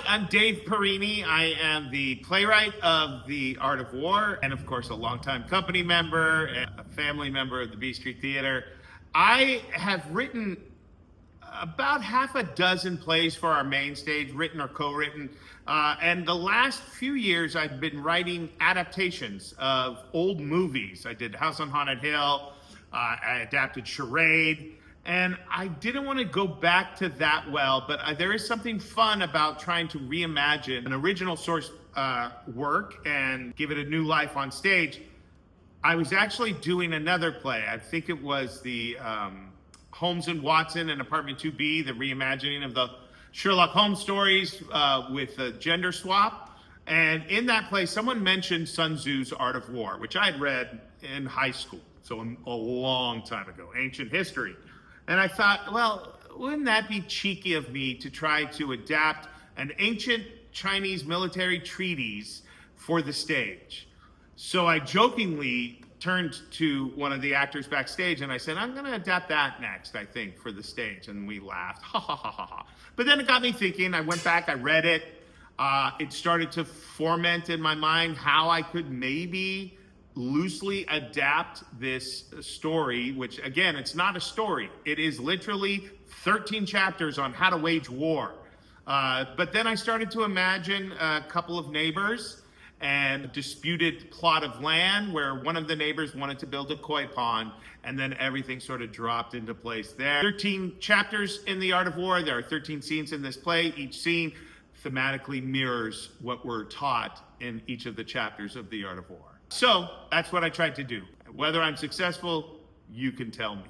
I'm Dave Pierini. I am the playwright of The Art of War, and of course, a longtime company member and a family member of the B Street Theater. I have written about half a dozen plays for our main stage, written or co-written. And the last few years, I've been writing adaptations of old movies. I did House on Haunted Hill. I adapted Charade. And I didn't want to go back to that well, but there is something fun about trying to reimagine an original source work and give it a new life on stage. I was actually doing another play. I think it was the Holmes and Watson and Apartment 2B, the reimagining of the Sherlock Holmes stories with a gender swap. And in that play, someone mentioned Sun Tzu's Art of War, which I had read in high school, so a long time ago, ancient history. And I thought, well, wouldn't that be cheeky of me to try to adapt an ancient Chinese military treatise for the stage? So I jokingly turned to one of the actors backstage and I said, I'm going to adapt that next, I think, for the stage. And we laughed, ha, ha, ha, ha, ha. But then it got me thinking. I went back, I read it. It started to ferment in my mind how I could maybe loosely adapt this story, which again, it's not a story. It is literally 13 chapters on how to wage war. But then I started to imagine a couple of neighbors and a disputed plot of land where one of the neighbors wanted to build a koi pond, and then everything sort of dropped into place there. 13 chapters in The Art of War. There are 13 scenes in this play. Each scene thematically mirrors what we're taught in each of the chapters of The Art of War. So that's what I tried to do. Whether I'm successful, you can tell me.